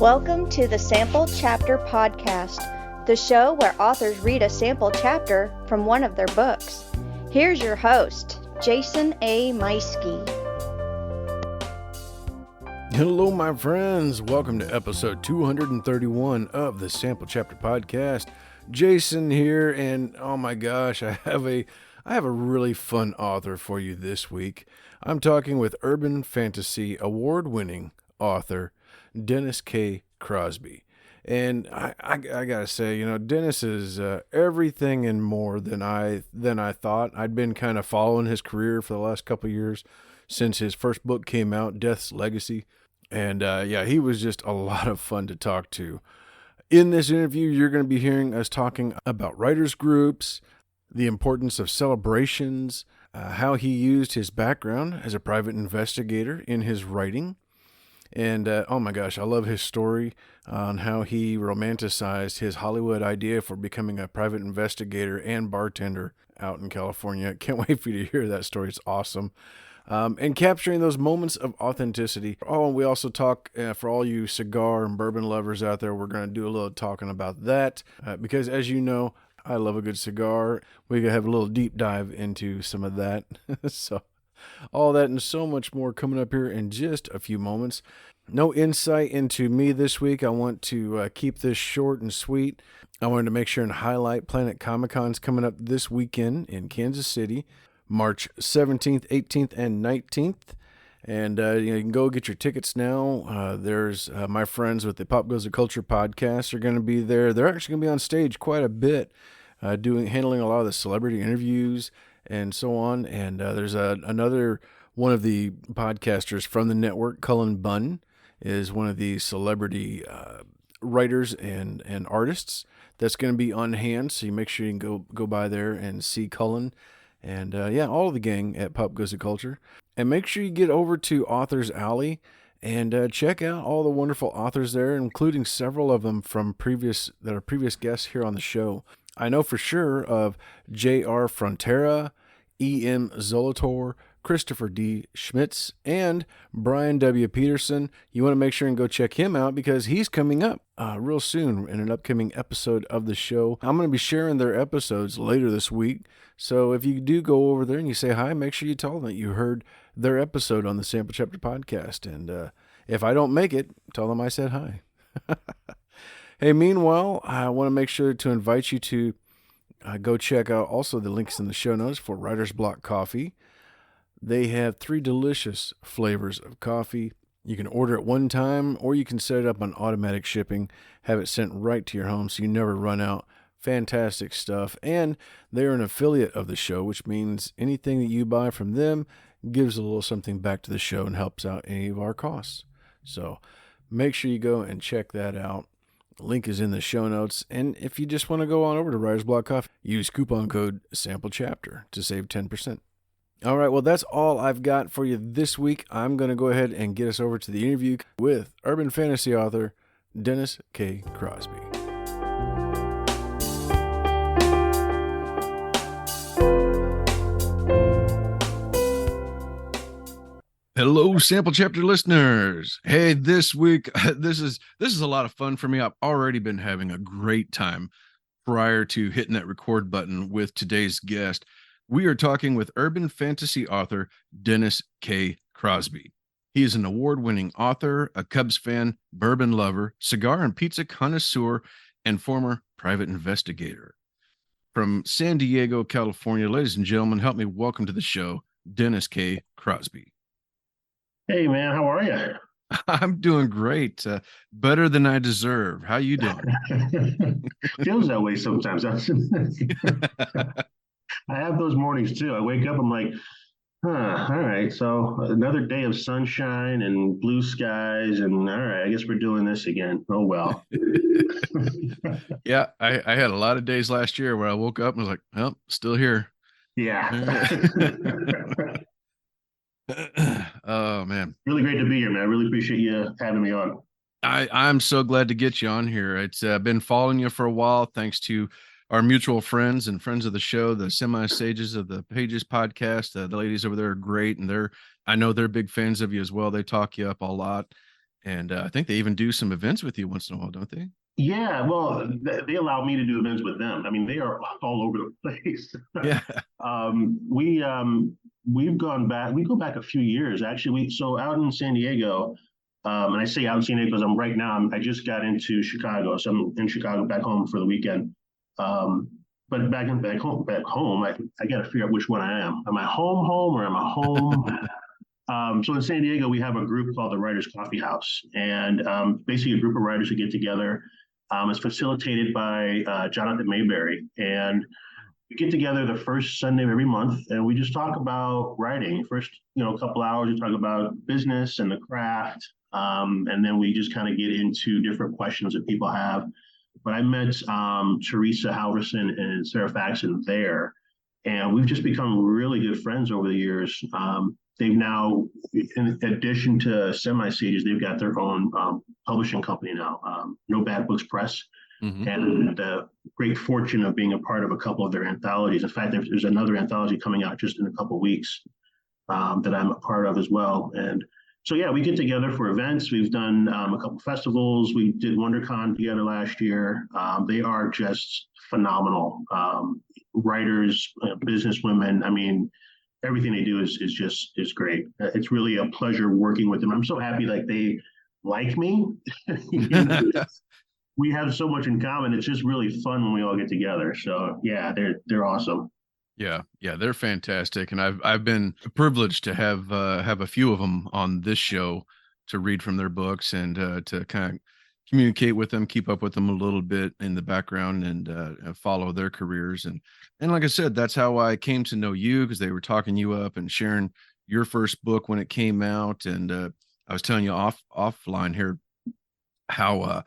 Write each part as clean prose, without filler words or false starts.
Welcome to the Sample Chapter Podcast, the show where authors read a sample chapter from one of their books. Here's your host, Jason A. Meiske. Hello, my friends. Welcome to episode 231 of the Sample Chapter Podcast. Jason here, and oh my gosh, I have a really fun author for you this week. I'm talking with urban fantasy award-winning author Dennis K. Crosby. And I gotta say, Dennis is everything and more than I thought. I'd been kind of following his career for the last couple of years since his first book came out, Death's Legacy. And he was just a lot of fun to talk to. In this interview, you're going to be hearing us talking about writers groups, the importance of celebrations, how he used his background as a private investigator in his writing. And oh my gosh, I love his story on how he romanticized his Hollywood idea for becoming a private investigator and bartender out in California. Can't wait for you to hear that story. It's awesome. And capturing those moments of authenticity. Oh, and we also talk, for all you cigar and bourbon lovers out there, we're going to do a little talking about that. Because as you know, I love a good cigar. We can have a little deep dive into some of that. So all that and so much more coming up here in just a few moments. No insight into me this week. I want to keep this short and sweet. I wanted to make sure and highlight Planet Comicon's coming up this weekend in Kansas City, March 17th, 18th, and 19th. And you can go get your tickets now. There's my friends with the Pop Goes the Culture podcast are going to be there. They're actually going to be on stage quite a bit, handling a lot of the celebrity interviews and so on. And there's another one of the podcasters from the network, Cullen Bunn, is one of the celebrity writers and artists that's going to be on hand. So you make sure you can go by there and see Cullen. And all of the gang at Pop Goes the Culture. And make sure you get over to Authors Alley and check out all the wonderful authors there, including several of them from previous guests here on the show. I know for sure of J.R. Frontera, E.M. Zolator, Christopher D. Schmitz, and Brian W. Peterson. You want to make sure and go check him out because he's coming up real soon in an upcoming episode of the show. I'm going to be sharing their episodes later this week. So if you do go over there and you say hi, make sure you tell them that you heard their episode on the Sample Chapter Podcast. And if I don't make it, tell them I said hi. Hey, meanwhile, I want to make sure to invite you to go check out also the links in the show notes for Writer's Block Coffee. They have 3 delicious flavors of coffee. You can order it one time, or you can set it up on automatic shipping, have it sent right to your home so you never run out. Fantastic stuff. And they're an affiliate of the show, which means anything that you buy from them gives a little something back to the show and helps out any of our costs. So make sure you go and check that out. Link is in the show notes. And if you just want to go on over to Writer's Block Coffee, use coupon code SAMPLECHAPTER to save 10%. All right, well, that's all I've got for you this week. I'm going to go ahead and get us over to the interview with urban fantasy author Dennis K. Crosby. Hello, Sample Chapter listeners. Hey, this week, this is a lot of fun for me. I've already been having a great time prior to hitting that record button with today's guest. We are talking with urban fantasy author Dennis K. Crosby. He is an award-winning author, a Cubs fan, bourbon lover, cigar and pizza connoisseur, and former private investigator. From San Diego, California, ladies and gentlemen, help me welcome to the show, Dennis K. Crosby. Hey, man, how are you? I'm doing great. Better than I deserve. How you doing? Feels that way sometimes. I have those mornings too. I wake up, I'm like, all right, so another day of sunshine and blue skies, and all right, I guess we're doing this again. Oh, well. Yeah, I had a lot of days last year where I woke up and was like, well, still here. Yeah. Oh, man. Really great to be here, man. I really appreciate you having me on. I'm so glad to get you on here. It's been following you for a while, thanks to our mutual friends and friends of the show, the Semi-Sages of the Pages podcast. The ladies over there are great, and I know they're big fans of you as well. They talk you up a lot. And I think they even do some events with you once in a while, don't they? Yeah, well, they allow me to do events with them. I mean, they are all over the place. Yeah. um, we we've gone back. We go back a few years actually. So out in San Diego, and I say out in San Diego because I'm right now. I just got into Chicago, so I'm in Chicago back home for the weekend. Um, but back home, I got to figure out which one I am. Am I home, or am I home? So in San Diego, we have a group called the Writers Coffee House, and basically a group of writers who get together. It's facilitated by Jonathan Mayberry, and we get together the first Sunday of every month, and we just talk about writing. First, a couple hours, we talk about business and the craft, and then we just kind of get into different questions that people have. But I met Teresa Halverson and Sarah Faxon there, and we've just become really good friends over the years. They've now, in addition to Semi Sages, they've got their own publishing company now, No Bad Books Press, Mm-hmm. and the great fortune of being a part of a couple of their anthologies. In fact, there's another anthology coming out just in a couple of weeks that I'm a part of as well. And so, yeah, we get together for events. We've done a couple festivals. We did WonderCon together last year. They are just phenomenal writers, business women. I mean, everything they do is great. It's really a pleasure working with them. I'm so happy like they like me. We have so much in common. It's just really fun when we all get together. So yeah, they're awesome. Yeah, yeah, they're fantastic, and I've been privileged to have a few of them on this show to read from their books and to kind of communicate with them, keep up with them a little bit in the background, and follow their careers. And like I said, that's how I came to know you, because they were talking you up and sharing your first book when it came out. And I was telling you offline here how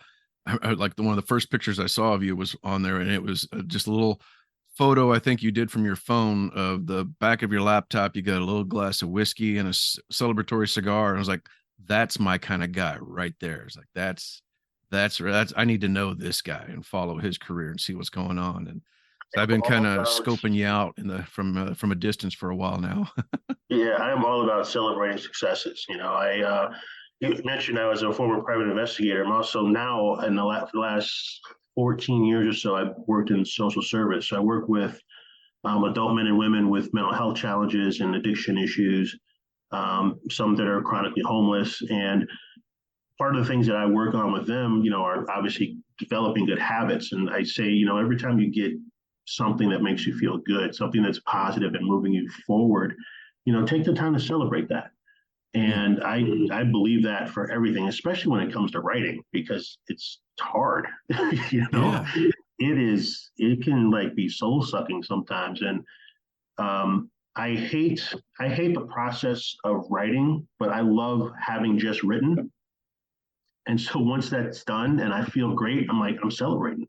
like one of the first pictures I saw of you was on there, and it was just a little photo I think you did from your phone of the back of your laptop. You got a little glass of whiskey and a celebratory cigar, and I was like, that's my kind of guy right there. It's like that's I need to know this guy and follow his career and see what's going on. And so I've been kind of scoping you out from a distance for a while now. Yeah, I am all about celebrating successes. You mentioned I was a former private investigator. I'm also now in for the last 14 years or so, I've worked in social service. So I work with adult men and women with mental health challenges and addiction issues, some that are chronically homeless. And part of the things that I work on with them, are obviously developing good habits. And I say, every time you get something that makes you feel good, something that's positive and moving you forward, take the time to celebrate that. And I believe that for everything, especially when it comes to writing, because it's hard. Yeah. It can like be soul sucking sometimes. And I hate the process of writing, but I love having just written. And so once that's done and I feel great, I'm celebrating.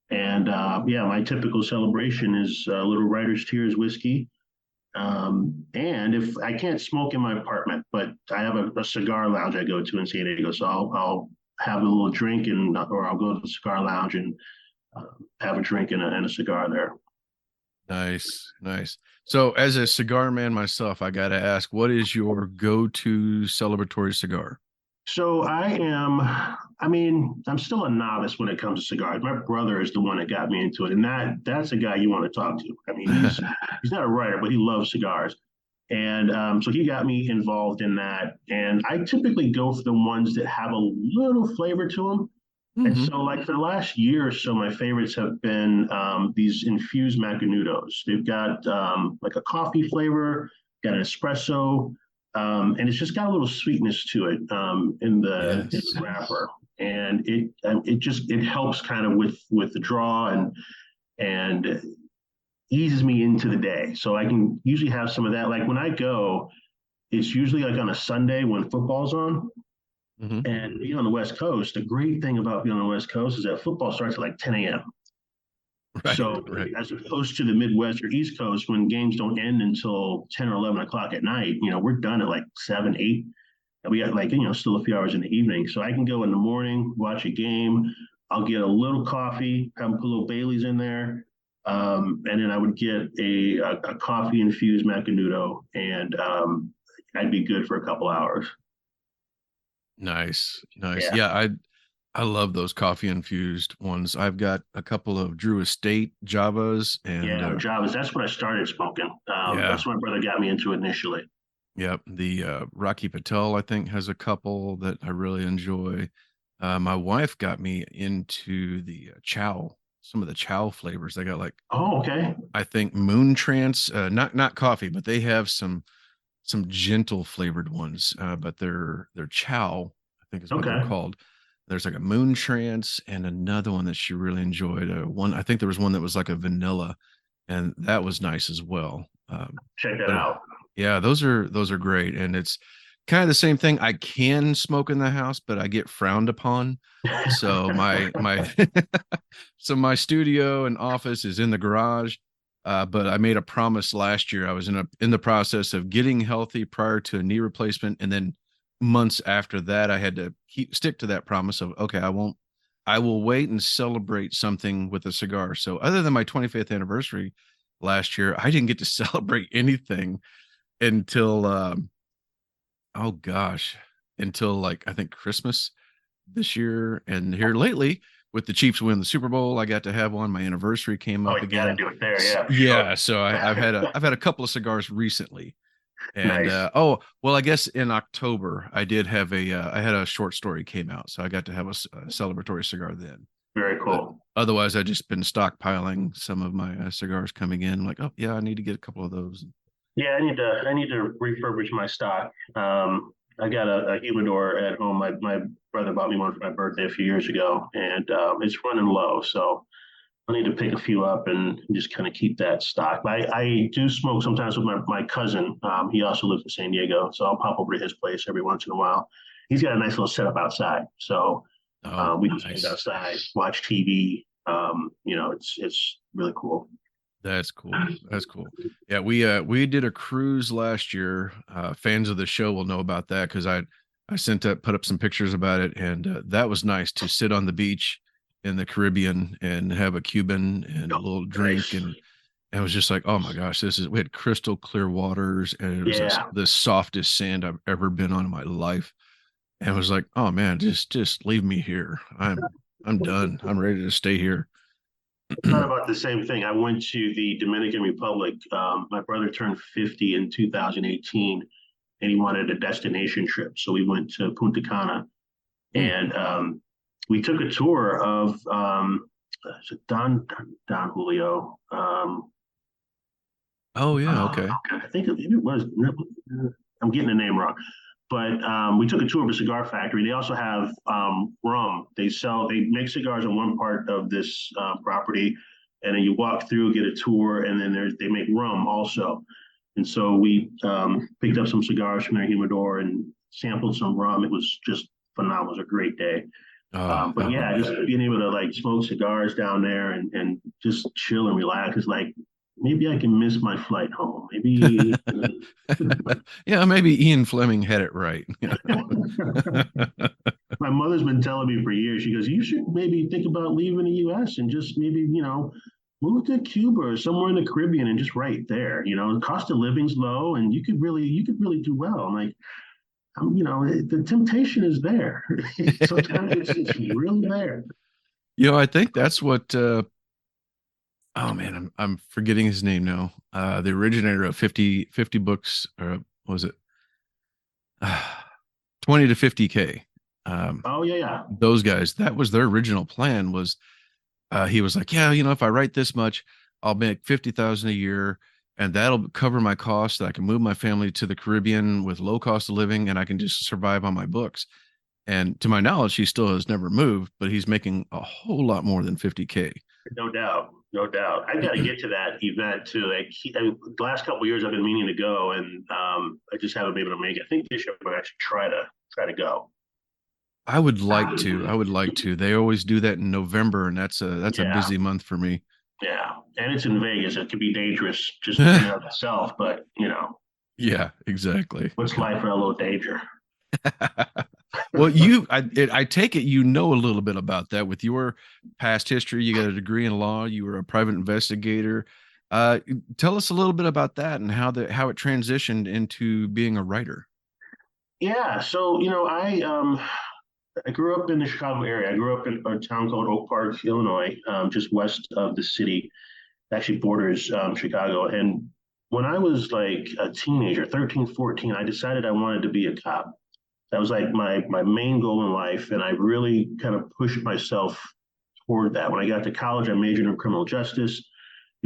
And yeah, my typical celebration is a little writer's tears whiskey. And if I can't smoke in my apartment, but I have a cigar lounge I go to in San Diego, so I'll have a little drink or I'll go to the cigar lounge and have a drink and a cigar there. Nice, nice. So as a cigar man myself, I got to ask, what is your go-to celebratory cigar? So I'm still a novice when it comes to cigars. My brother is the one that got me into it, and that's a guy you want to talk to. I mean, he's not a writer, but he loves cigars, and so he got me involved in that. And I typically go for the ones that have a little flavor to them. And Mm-hmm. so, like for the last year or so, my favorites have been these infused macanudos. They've got like a coffee flavor, got an espresso, and it's just got a little sweetness to it in Yes. the wrapper, and it helps kind of with the draw and eases me into the day. So I can usually have some of that. Like when I go, it's usually like on a Sunday when football's on. Mm-hmm. And being on the West Coast, the great thing about being on the West Coast is that football starts at like 10 a.m. Right, So right. as opposed to the Midwest or East Coast, when games don't end until 10 or 11 o'clock at night, we're done at like 7, 8. And we got like, still a few hours in the evening. So I can go in the morning, watch a game. I'll get a little coffee, have put a little Bailey's in there. And then I would get a coffee infused Macanudo, and I'd be good for a couple hours. Nice. Nice. Yeah. Yeah, I love those coffee infused ones. I've got a couple of Drew Estate Javas and Yeah, Javas. That's what I started smoking. yeah. That's what my brother got me into initially. Yep. The Rocky Patel, I think, has a couple that I really enjoy. My wife got me into the chow, some of the chow flavors. They got like, Oh, okay. I think, Moon Trance, not coffee, but they have some gentle flavored ones. But they're chow, I think is what they're Okay. called. There's like a Moon Trance and another one that she really enjoyed. One, I think there was one that was like a vanilla, and that was nice as well. Check that But out. yeah, those are great, and it's kind of the same thing. I can smoke in the house, but I get frowned upon. So my so my studio and office is in the garage. But I made a promise last year. I was in the process of getting healthy prior to a knee replacement, and then months after that, I had to stick to that promise of okay, I will wait and celebrate something with a cigar. So other than my 25th anniversary last year, I didn't get to celebrate anything until oh gosh, until like I think Christmas this year. And here lately, with the Chiefs win the Super Bowl, I got to have one. My anniversary came Oh, up you gotta again. do it there. Yeah, for sure. Yeah, so I've had a couple of cigars recently. And Nice. oh well, I guess in October I did have I had a short story came out, so I got to have a celebratory cigar then. Very But cool. otherwise, I just been stockpiling some of my cigars coming in. Like, oh yeah, I need to get a couple of those. Yeah, I need to refurbish my stock. I got a humidor at home. My brother bought me one for my birthday a few years ago, and it's running low. So I need to pick a few up and just kind of keep that stock. But I do smoke sometimes with my cousin. He also lives in San Diego, so I'll pop over to his place every once in a while. He's got a nice little setup outside, so Oh, we can stand nice. outside, watch TV. It's really cool. That's cool. That's cool. Yeah, we did a cruise last year. Fans of the show will know about that because I sent up put up some pictures about it, and that was nice to sit on the beach in the Caribbean and have a Cuban and a Oh, little drink, nice. and it was just like, oh my gosh, we had crystal clear waters, and it was Yeah. the softest sand I've ever been on in my life. And I was like, oh man, just leave me here. I'm done. I'm ready to stay here. Thought about the same thing. I went to the Dominican Republic. My brother turned 50 in 2018, and he wanted a destination trip. So we went to Punta Cana, Hmm. and we took a tour of Don Julio. Oh yeah, okay. I think it was. I'm getting the name wrong, but we took a tour of a cigar factory. They also have rum. They make cigars on one part of this property, and then you walk through, get a tour, and then they make rum also. And so we picked up some cigars from their humidor and sampled some rum. It was just phenomenal. It was a great day. Oh, But I yeah, just bet. being able to like smoke cigars down there and just chill and relax is like maybe I can miss my flight home. Maybe Yeah, maybe Ian Fleming had it right. my mother's been telling me for years. She goes, "You should maybe think about leaving the U.S. and just maybe move to Cuba or somewhere in the Caribbean and just right there. The cost of living's low and you could really do well." I'm like, the temptation is there. Sometimes it's really there. I think that's what oh man, I'm forgetting his name now. The originator of 50 books, or what was it 20 to 50K. Um, Oh yeah, yeah. those guys, that was their original plan was he was like, yeah, if I write this much, I'll make 50,000 a year, and that'll cover my costs. I can move my family to the Caribbean with low cost of living, and I can just survive on my books. And to my knowledge, he still has never moved, but he's making a whole lot more than 50K. No doubt, no doubt. I got to get to that event too. The last couple of years, I've been meaning to go, and I just haven't been able to make it. I think this year I'm going to actually try to go. I would like to. I would like to. They always do that in November, and that's a Yeah, busy month for me. yeah, and it's in Vegas. It could be dangerous just in and of itself, but Yeah, exactly. what's life without a little danger? Well, I take it you know a little bit about that with your past history. You got a degree in law. You were a private investigator. Uh, Tell us a little bit about that and how it transitioned into being a writer. Yeah. So, I grew up in the Chicago area. I grew up in a town called Oak Park, Illinois, just west of the city. Actually borders Chicago. And when I was like a teenager, 13, 14, I decided I wanted to be a cop. That was like my main goal in life. And I really kind of pushed myself toward that. When I got to college, I majored in criminal justice.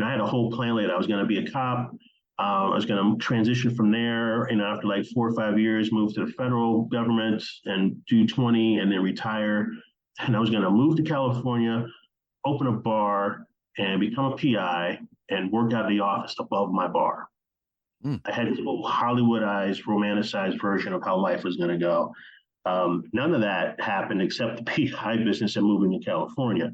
I had a whole plan laid. I was going to be a cop. I was going to transition from there, and after like 4 or 5 years, move to the federal government and do 20 and then retire. And I was going to move to California, open a bar, and become a PI and work out of the office above my bar. Mm. I had this whole Hollywoodized, romanticized version of how life was going to go. None of that happened except the PI business and moving to California.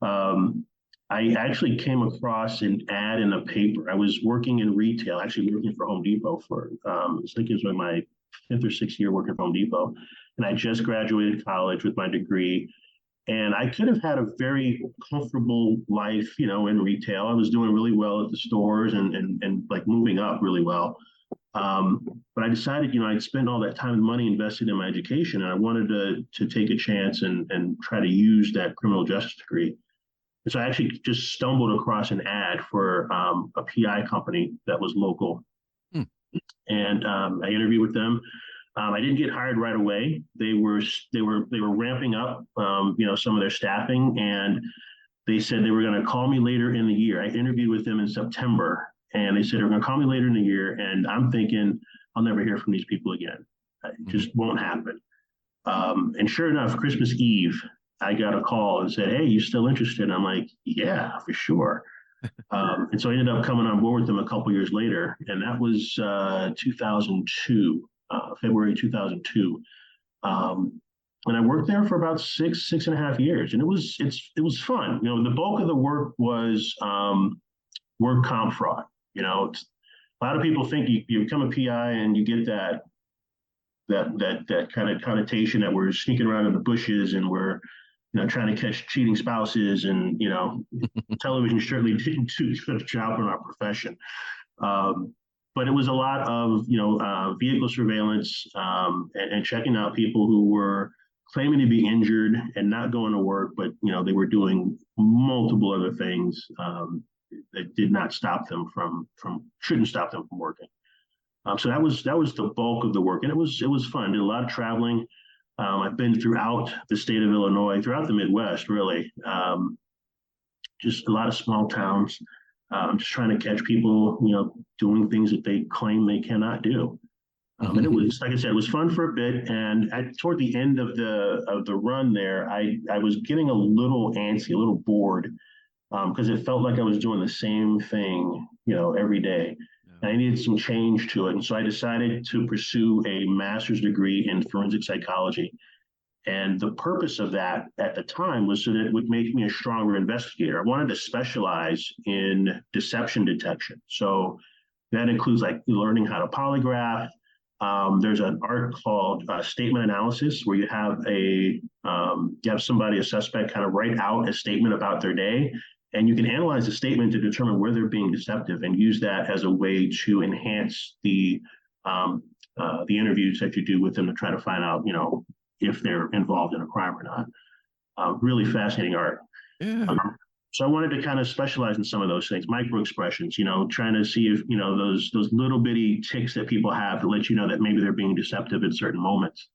Um, I actually came across an ad in a paper. I was working in retail, actually working for Home Depot for, I think it was my fifth or sixth year working for Home Depot. And I just graduated college with my degree. And I could have had a very comfortable life, in retail. I was doing really well at the stores and like moving up really well. But I decided, I'd spent all that time and money invested in my education, and I wanted to take a chance and try to use that criminal justice degree. And so I actually just stumbled across an ad for a PI company that was local, Hmm. and I interviewed with them. I didn't get hired right away. They were ramping up, some of their staffing, and they said they were going to call me later in the year. I interviewed with them in September, and they said they're going to call me later in the year. And I'm thinking I'll never hear from these people again. It just won't happen. And sure enough, Christmas Eve, I got a call and said, "Hey, you still interested?" And I'm like, "Yeah, for sure." And so I ended up coming on board with them a couple years later, and that was 2002, February 2002. And I worked there for about 6.5 years, and it was fun. The bulk of the work was work comp fraud. A lot of people think you become a PI and you get that kind of connotation that we're sneaking around in the bushes and we're trying to catch cheating spouses, and television certainly didn't do a good job in our profession. But it was a lot of vehicle surveillance, and checking out people who were claiming to be injured and not going to work, but they were doing multiple other things that did not stop them from shouldn't stop them from working. So that was the bulk of the work, and it was fun. Did a lot of traveling. I've been throughout the state of Illinois, throughout the Midwest, really. Just a lot of small towns. Just trying to catch people, doing things that they claim they cannot do. And it was, like I said, it was fun for a bit. And toward the end of the run there, I was getting a little antsy, a little bored, because it felt like I was doing the same thing, every day. And I needed some change to it. And so I decided to pursue a master's degree in forensic psychology. And the purpose of that at the time was so that it would make me a stronger investigator. I wanted to specialize in deception detection. So that includes like learning how to polygraph. There's an art called statement analysis, where you have somebody, a suspect, kind of write out a statement about their day, and you can analyze the statement to determine where they're being deceptive and use that as a way to enhance the interviews that you do with them to try to find out, if they're involved in a crime or not. Really fascinating art. Yeah. So I wanted to kind of specialize in some of those things, micro expressions, trying to see if, those little bitty ticks that people have to let you know that maybe they're being deceptive at certain moments.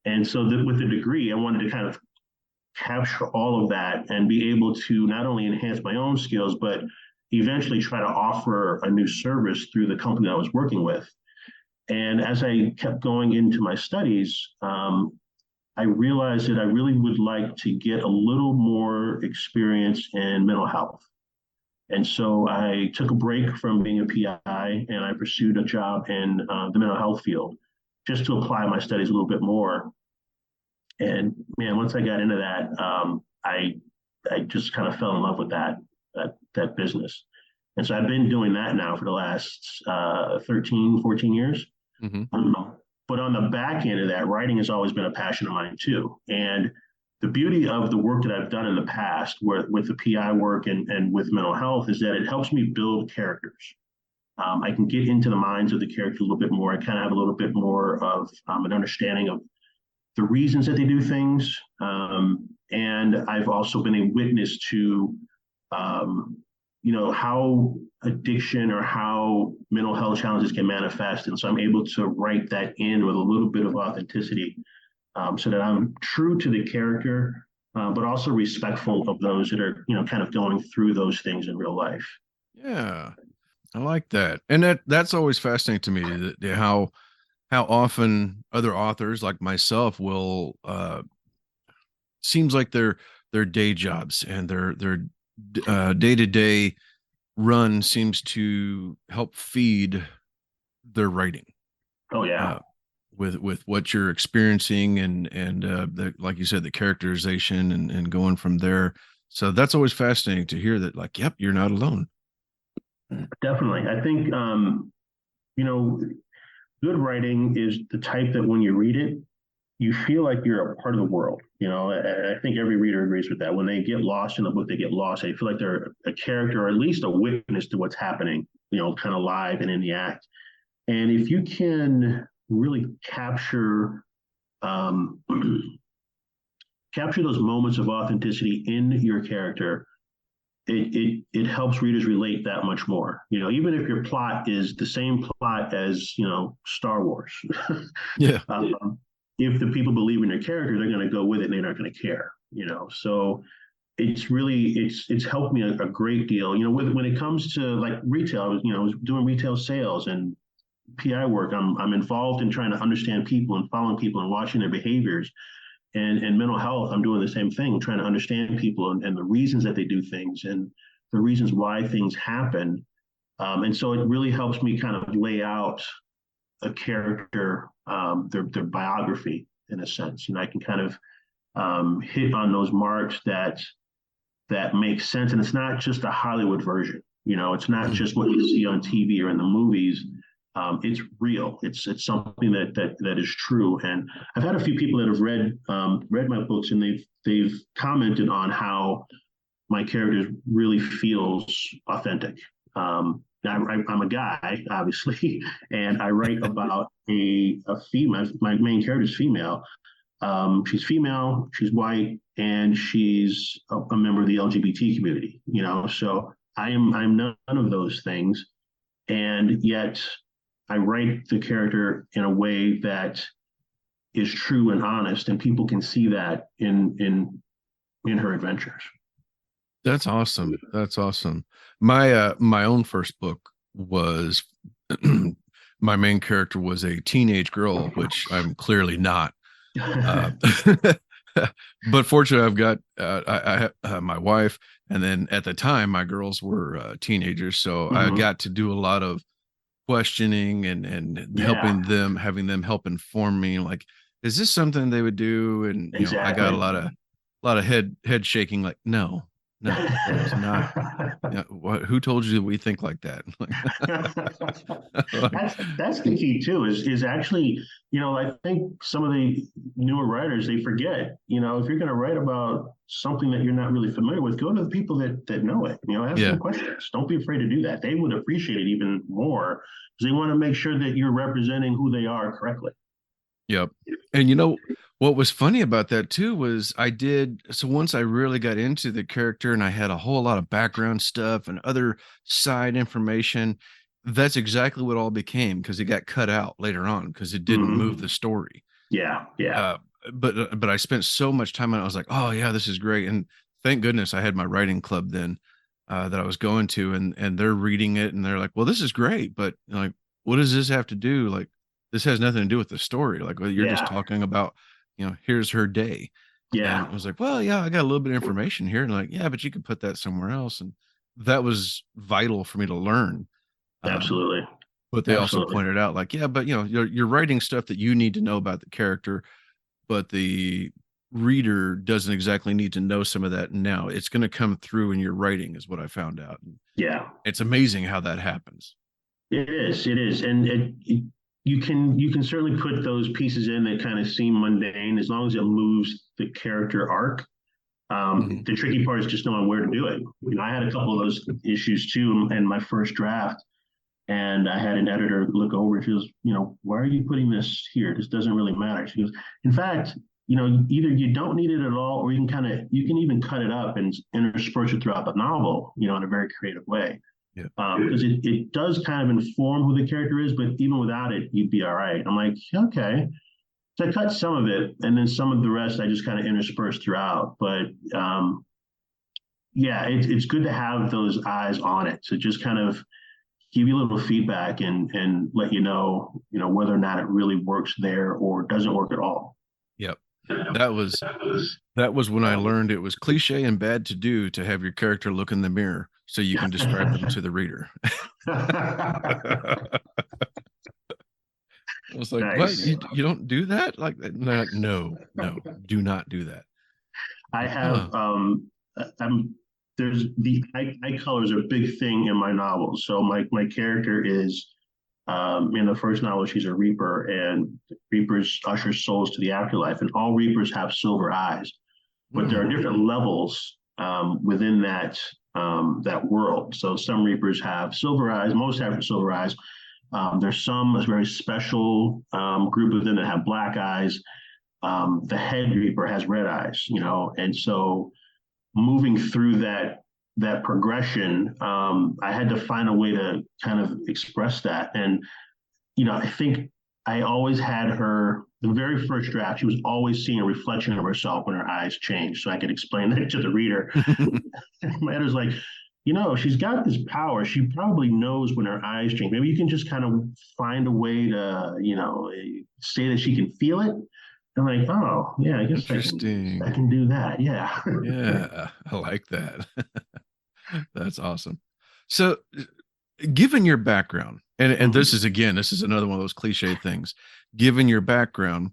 And so with the degree, I wanted to kind of capture all of that and be able to not only enhance my own skills, but eventually try to offer a new service through the company I was working with. And as I kept going into my studies, I realized that I really would like to get a little more experience in mental health. And so I took a break from being a PI, and I pursued a job in the mental health field just to apply my studies a little bit more. And man, once I got into that, I just kind of fell in love with that business. And so I've been doing that now for the last 13, 14 years. Mm-hmm. But on the back end of that, writing has always been a passion of mine too. And the beauty of the work that I've done in the past with the PI work and with mental health is that it helps me build characters. I can get into the minds of the character a little bit more. I kind of have a little bit more of an understanding of the reasons that they do things. And I've also been a witness to, how addiction or how mental health challenges can manifest. And so I'm able to write that in with a little bit of authenticity, so that I'm true to the character, but also respectful of those that are, kind of going through those things in real life. Yeah, I like that. And that's always fascinating to me, that how often other authors like myself will seems like their day jobs and their day-to-day run seems to help feed their writing, Oh yeah. uh, with what you're experiencing and like you said, the characterization and going from there. So that's always fascinating to hear that, like, yep, you're not alone. Definitely. I think, you know, good writing is the type that when you read it, you feel like you're a part of the world. I think every reader agrees with that. When they get lost in the book, they get lost. They feel like they're a character or at least a witness to what's happening, kind of live and in the act. And if you can really capture um, capture those moments of authenticity in your character, it helps readers relate that much more. Even if your plot is the same plot as Star Wars, Yeah. If the people believe in your character, they're going to go with it and they're not going to care. So it's really it's helped me a great deal. When it comes to like retail, I was doing retail sales and PI work. I'm involved in trying to understand people and following people and watching their behaviors. And mental health, I'm doing the same thing, trying to understand people and the reasons that they do things and the reasons why things happen. And so it really helps me kind of lay out a character, their biography in a sense. I can kind of hit on those marks that make sense. And it's not just a Hollywood version. It's not just what you see on TV or in the movies. It's real. It's something that is true. And I've had a few people that have read my books, and they've commented on how my character really feels authentic. I'm a guy, obviously, and I write about a female. My main character is female. She's female, she's white, and she's a member of the LGBT community. So I'm none of those things, and yet I write the character in a way that is true and honest, and people can see that in her adventures. That's awesome. That's awesome. My own first book was my main character was a teenage girl, which I'm clearly not. But fortunately, I've got I have my wife, and then at the time, my girls were teenagers, so I got to do a lot of questioning and helping them, having them help inform me, like, is this something they would do? And I got a lot of head shaking, like, no, it's not. Who told you that we think like that? That's the key too, is actually, I think some of the newer writers, they forget, if you're going to write about something that you're not really familiar with, go to the people that know it, ask them questions. Don't be afraid to do that. They would appreciate it even more because they want to make sure that you're representing who they are correctly. Yep. And what was funny about that too was so once I really got into the character and I had a whole lot of background stuff and other side information, that's exactly what all became, because it got cut out later on because it didn't move the story. Yeah. But I spent so much time on it. I was like, oh yeah, this is great. And thank goodness I had my writing club then that I was going to, and they're reading it and they're like, well, this is great, but like, what does this have to do? Like, this has nothing to do with the story. Like, well, you're just talking about, here's her day. Yeah. And I was like, well, yeah, I got a little bit of information here. And like, yeah, but you could put that somewhere else. And that was vital for me to learn. Absolutely. But they also pointed out, like, yeah, but you're writing stuff that you need to know about the character, but the reader doesn't exactly need to know some of that now. It's going to come through in your writing, is what I found out. Yeah. It's amazing how that happens. It is. And you can certainly put those pieces in that kind of seem mundane as long as it moves the character arc. The tricky part is just knowing where to do it. I had a couple of those issues too in my first draft. And I had an editor look over. She goes, why are you putting this here? This doesn't really matter. She goes, in fact, either you don't need it at all, or you can even cut it up and intersperse it throughout the novel, in a very creative way. Yeah. Because it does kind of inform who the character is, but even without it, you'd be all right. I'm like, okay. So I cut some of it, and then some of the rest I just kind of interspersed throughout. But yeah, it's good to have those eyes on it. So just kind of give you a little feedback and let you know, whether or not it really works there or doesn't work at all. Yep. That was when I learned it was cliche and bad to do to have your character look in the mirror so you can describe them to the reader. I was like, nice. What? You don't do that? Like, no, do not do that. I have, there's the eye colors are a big thing in my novels. So my character is, in the first novel, she's a Reaper, and Reapers usher souls to the afterlife, and all Reapers have silver eyes, but there are different levels within that world. So some Reapers have silver eyes, most have silver eyes. There's some a very special group of them that have black eyes. The head Reaper has red eyes, and so moving through that progression, I had to find a way to kind of express that. And, I think I always had her, the very first draft, she was always seeing a reflection of herself when her eyes changed. So I could explain that to the reader. My editor's like, she's got this power. She probably knows when her eyes change. Maybe you can just kind of find a way to, say that she can feel it. I'm like, oh, yeah, I guess I can do that. Yeah. Yeah, I like that. That's awesome. So, given your background, and this is another one of those cliche things. Given your background,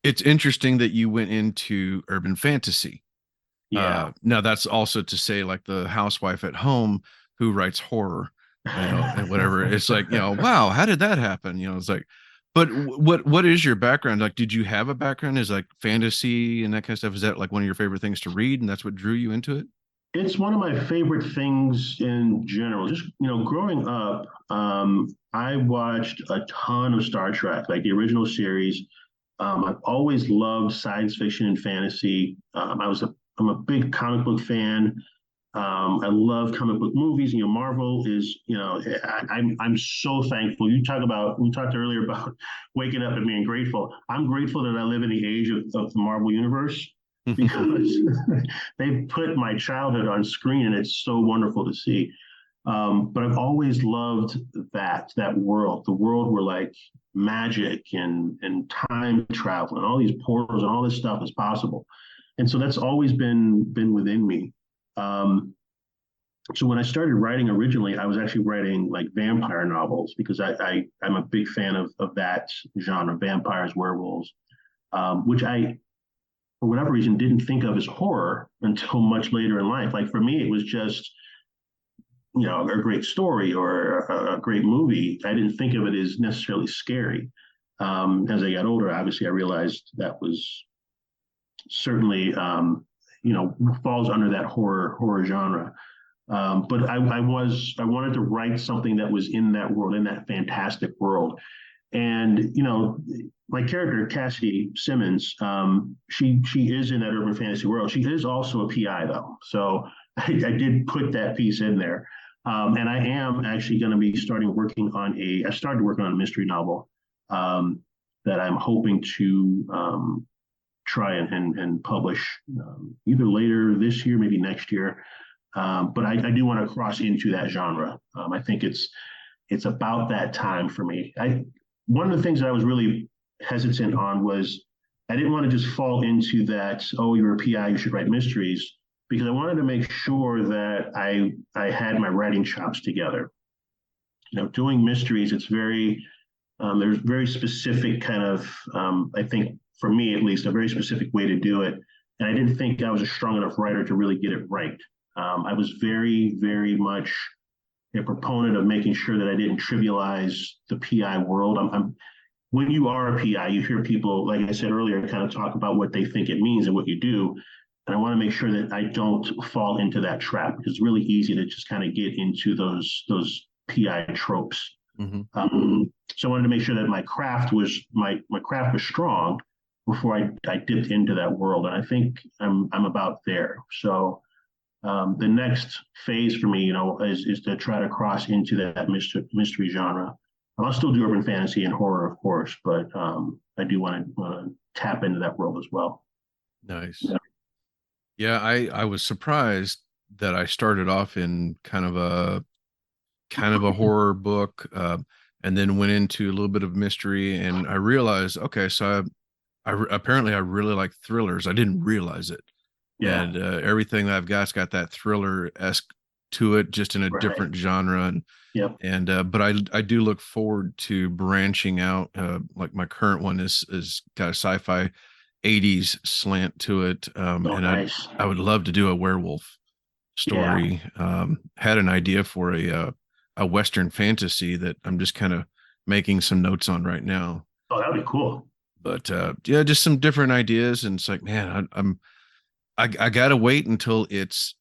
it's interesting that you went into urban fantasy. Yeah. Now that's also to say, like the housewife at home who writes horror, and whatever. It's like, wow, how did that happen? It's like, but what is your background? Like, did you have a background as like fantasy and that kind of stuff? Is that like one of your favorite things to read, and that's what drew you into it? It's one of my favorite things in general. Just, growing up, I watched a ton of Star Trek, like the original series. I've always loved science fiction and fantasy. I'm a big comic book fan. I love comic book movies. Marvel is, I'm so thankful. We talked earlier about waking up and being grateful. I'm grateful that I live in the age of the Marvel universe, because they put my childhood on screen, and it's so wonderful to see. But I've always loved that world, the world where like magic and time travel and all these portals and all this stuff is possible. And so that's always been within me. So when I started writing originally, I was actually writing like vampire novels, because I'm a big fan of that genre, vampires, werewolves, which I, for whatever reason, didn't think of as horror until much later in life. Like for me, it was just, a great story or a great movie. I didn't think of it as necessarily scary. As I got older, obviously, I realized that was certainly, falls under that horror genre. But I wanted to write something that was in that world, in that fantastic world. And, my character, Cassidy Simmons, she is in that urban fantasy world. She is also a PI, though. So I did put that piece in there. And I am actually going to be I started working on a mystery novel that I'm hoping to try and publish either later this year, maybe next year. But I do want to cross into that genre. I think it's about that time for me. One of the things that I was really hesitant on was I didn't want to just fall into that, oh, you're a PI, you should write mysteries, because I wanted to make sure that I had my writing chops together. Doing mysteries, it's there's very specific kind of, I think for me at least, a very specific way to do it. And I didn't think I was a strong enough writer to really get it right. I was very, very much a proponent of making sure that I didn't trivialize the PI world. When you are a PI, you hear people, like I said earlier, kind of talk about what they think it means and what you do. And I want to make sure that I don't fall into that trap, because it's really easy to just kind of get into those PI tropes. Hmm. So I wanted to make sure that my craft was strong before I dipped into that world. And I think I'm about there. So the next phase for me, is to try to cross into that mystery genre. I'll still do urban fantasy and horror, of course, but I do want to tap into that world as well. Nice. Yeah, I was surprised that I started off in kind of a horror book, and then went into a little bit of mystery, and I realized, okay, so apparently I really like thrillers. I didn't realize it, Yeah, and everything that I've got that thriller-esque to it, just in a right. different genre, Yep. and but I do look forward to branching out. Like my current one is got a sci-fi 80s slant to it, Oh, and nice. I would love to do a werewolf Yeah. story. Had an idea for a Western fantasy that I'm just kind of making some notes on right now. Oh, that would be cool. But yeah, just some different ideas, and it's like, man, I gotta wait until it's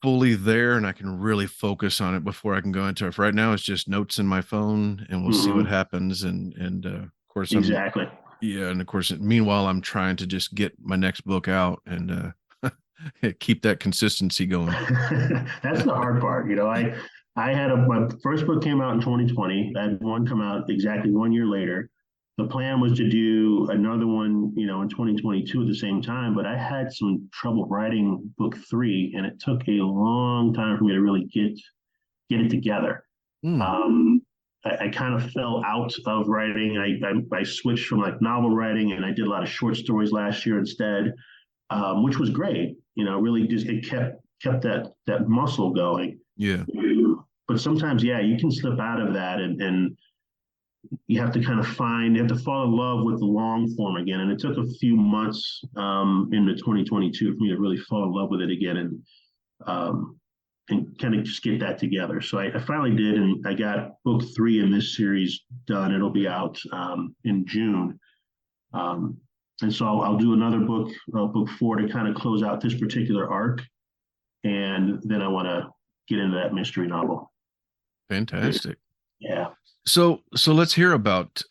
fully there and I can really focus on it before I can go into it. For right now, it's just notes in my phone, and we'll see what Hmm. happens. And of course, Exactly. yeah, and of course, meanwhile, I'm trying to just get my next book out and keep that consistency going. That's the hard part. I had my first book came out in 2020. I had one come out exactly 1 year later. The plan was to do another one, in 2022 at the same time, but I had some trouble writing book three, and it took a long time for me to really get it together. Mm, I kind of fell out of writing. I switched from like novel writing, and I did a lot of short stories last year instead, which was great. Really just it kept that muscle going. yeah. But sometimes, yeah, you can slip out of that, and you have to you have to fall in love with the long form again. And it took a few months into 2022 for me to really fall in love with it again, um, and kind of just get that together. So I finally did, and I got book three in this series done. It'll be out in June. Um, and so I'll do another book, book four, to kind of close out this particular arc. And then I want to get into that mystery novel. Fantastic. Yeah. So let's hear about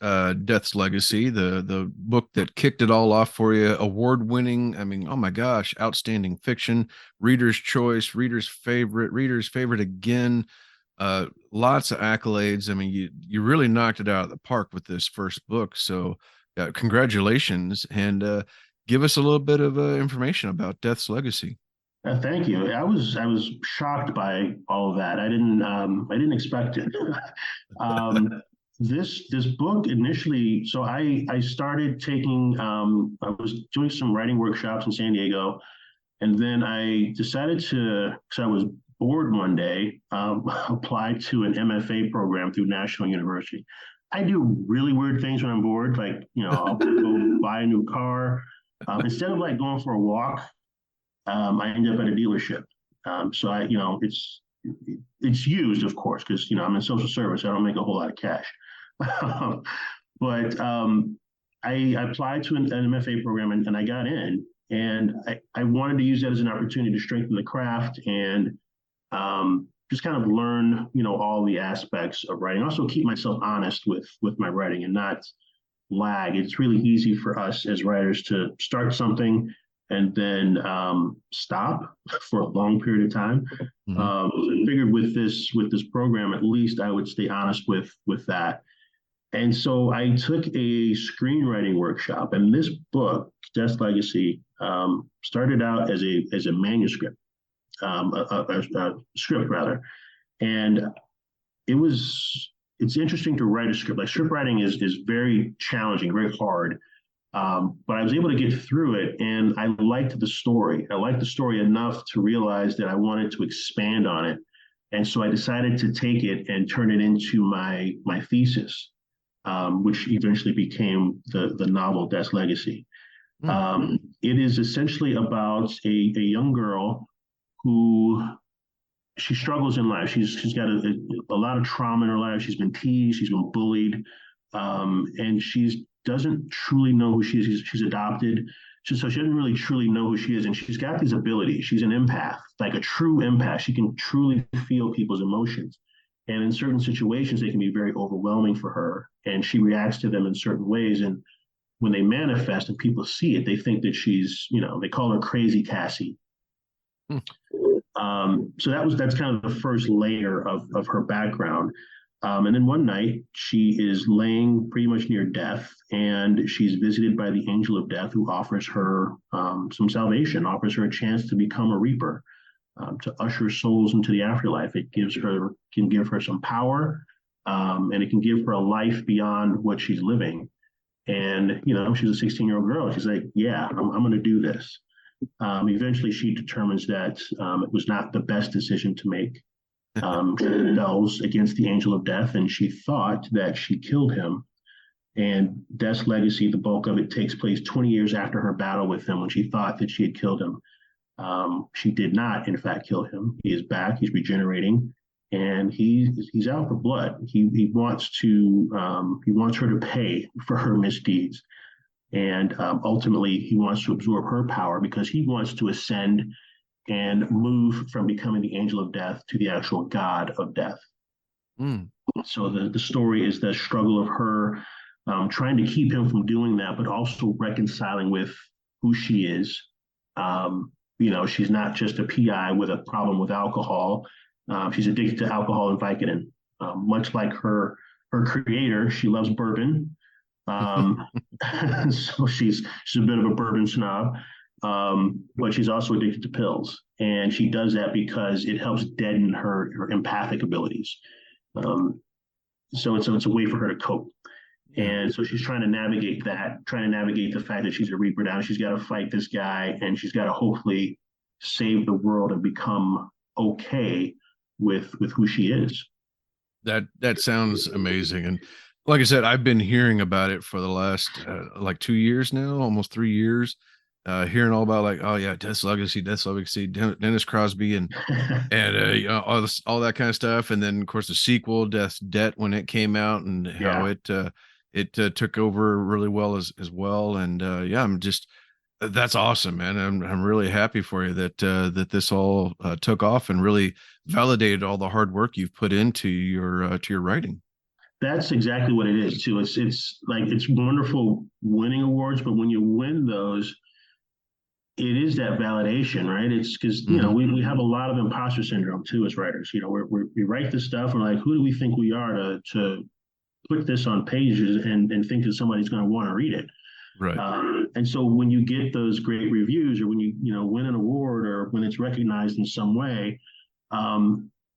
Death's Legacy, the book that kicked it all off for you. Award winning, I mean, oh my gosh, outstanding fiction, reader's choice, reader's favorite again. Lots of accolades. I mean, you really knocked it out of the park with this first book. So congratulations, and give us a little bit of information about Death's Legacy. Thank you. I was shocked by all of that. I didn't expect it. um, this book initially, so I started taking I was doing some writing workshops in San Diego, and then I decided to, because I was bored one day, apply to an MFA program through National University. I do really weird things when I'm bored, like I'll go buy a new car. Instead of like going for a walk, I end up at a dealership. So it's used, of course, because I'm in social service. I don't make a whole lot of cash, but I applied to an MFA program, and I got in, and I wanted to use that as an opportunity to strengthen the craft and just kind of learn, all the aspects of writing. Also, keep myself honest with my writing and not lag. It's really easy for us as writers to start something and then stop for a long period of time. Mhm. So I figured with this program, at least I would stay honest with that. And so I took a screenwriting workshop, and this book, Death's Legacy, started out as a manuscript, a script rather, and it's interesting to write a script. Like script writing is very challenging, very hard. But I was able to get through it, and I liked the story. I liked the story enough to realize that I wanted to expand on it, and so I decided to take it and turn it into my thesis, which eventually became the novel Death's Legacy. Mm. It is essentially about a young girl who she struggles in life. She's got a lot of trauma in her life. She's been teased. She's been bullied, and she doesn't truly know who she is. She's adopted, so she doesn't really truly know who she is. And she's got these abilities. She's an empath, like a true empath. She can truly feel people's emotions. And in certain situations, they can be very overwhelming for her, and she reacts to them in certain ways. And when they manifest and people see it, they think that she's, they call her Crazy Cassie. Hmm. So that's kind of the first layer of her background. And then one night she is laying pretty much near death, and she's visited by the angel of death, who offers her some salvation, offers her a chance to become a reaper, to usher souls into the afterlife. It can give her some power, and it can give her a life beyond what she's living. And she's a 16-year-old girl. She's like, yeah, I'm going to do this. Eventually, she determines that it was not the best decision to make. She rebels against the angel of death, and she thought that she killed him. And Death's legacy, the bulk of it, takes place 20 years after her battle with him, when she thought that she had killed him. She did not, in fact, kill him. He is back. He's regenerating, and he's out for blood. He wants her to pay for her misdeeds. And ultimately, he wants to absorb her power, because he wants to ascend and move from becoming the angel of death to the actual god of death. Mm. So the story is the struggle of her trying to keep him from doing that, but also reconciling with who she is. She's not just a PI with a problem with alcohol. She's addicted to alcohol and Vicodin. Much like her creator, she loves bourbon. So she's a bit of a bourbon snob, but she's also addicted to pills, and she does that because it helps deaden her empathic abilities. So it's a way for her to cope. And so she's trying to navigate the fact that she's a Reaper now. She's got to fight this guy, and she's got to hopefully save the world and become okay with who she is. That sounds amazing. And like I said, I've been hearing about it for the last like 2 years now, almost 3 years. Hearing all about, like, oh yeah, Death's Legacy, Dennis Crosby, and all that kind of stuff. And then of course the sequel, Death's Debt, when it came out, and how it took over really well as well. And I'm just, that's awesome, man. I'm really happy for you that this all took off and really validated all the hard work you've put into your writing. That's exactly what it is too. It's like, it's wonderful winning awards, but when you win those, it is that validation, right? It's because we have a lot of imposter syndrome too as writers. We write this stuff, and we're like, who do we think we are to put this on pages and think that somebody's going to want to read it? Right. And so when you get those great reviews, or when you win an award, or when it's recognized in some way,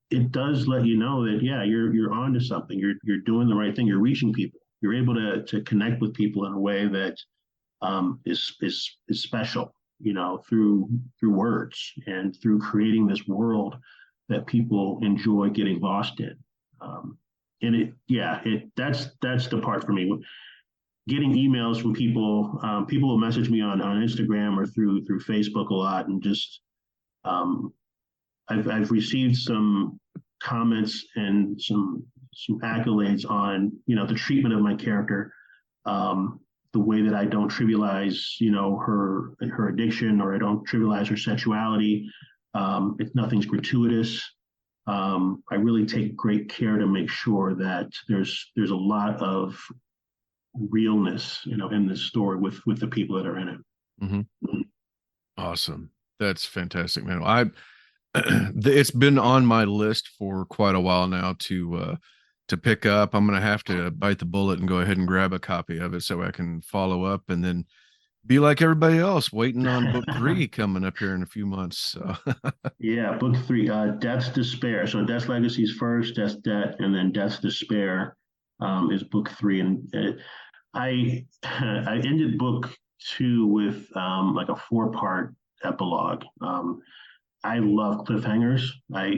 it does let you know that you're onto something. You're doing the right thing. You're reaching people. You're able to connect with people in a way that is special. Through words, and through creating this world that people enjoy getting lost in. And that's the part for me. Getting emails from people, people will message me on Instagram or through Facebook a lot, and just I've received some comments and some accolades on the treatment of my character, the way that I don't trivialize her addiction, or I don't trivialize her sexuality. If nothing's gratuitous, I really take great care to make sure that there's a lot of realness in this story with the people that are in it. Mm-hmm. Awesome. That's fantastic, man. It's been on my list for quite a while now to pick up. I'm gonna have to bite the bullet and go ahead and grab a copy of it so I can follow up, and then be like everybody else, waiting on book 3 coming up here in a few months. So. Yeah, book 3, Death's Despair. So Death's Legacy is first, Death's Debt, and then Death's Despair is book 3. And I ended book 2 with like a 4-part epilogue. I love cliffhangers. I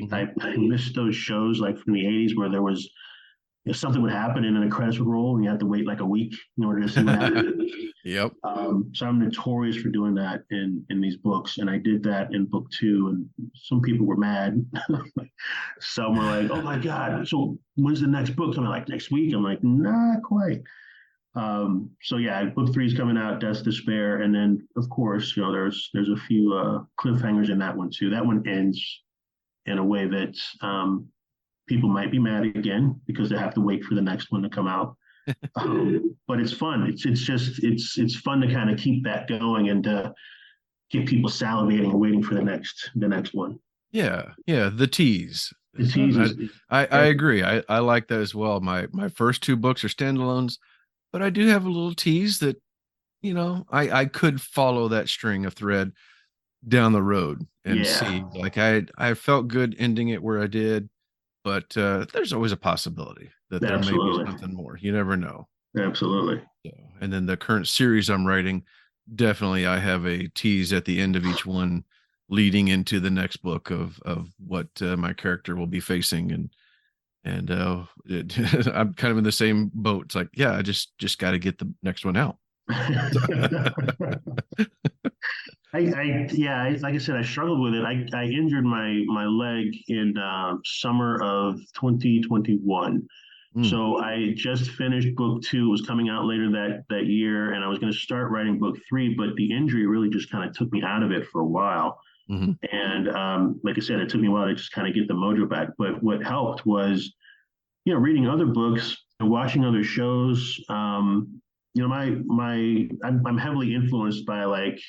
miss those shows like from the 80s, where there was, if something would happen and then the credits would roll, and you have to wait like a week in order to see what happened. Yep. So I'm notorious for doing that in these books, and I did that in book 2, and some people were mad. Some were like, "Oh my god! So when's the next book coming? Like next week?" I'm like, "Not quite." So yeah, book 3 is coming out, Death's Despair, and then of course, there's a few cliffhangers in that one too. That one ends in a way that people might be mad again because they have to wait for the next one to come out. But it's fun. It's fun to kind of keep that going and get people salivating and waiting for the next one. Yeah, the tease. The tease I agree. I like that as well. My first two books are standalones, but I do have a little tease that, I could follow that string of thread down the road and see. Like I felt good ending it where I did, but there's always a possibility that there may be something more. You never know. Absolutely. So, and then the current series I'm writing, definitely I have a tease at the end of each one leading into the next book of what my character will be facing, and I'm kind of in the same boat. It's like, I just got to get the next one out. Like I said, I struggled with it. I injured my leg in summer of 2021. So I just finished book 2. It was coming out later that year, and I was going to start writing book 3, but the injury really just kind of took me out of it for a while. And like I said, it took me a while to just kind of get the mojo back. But what helped was, reading other books and watching other shows. I'm heavily influenced by like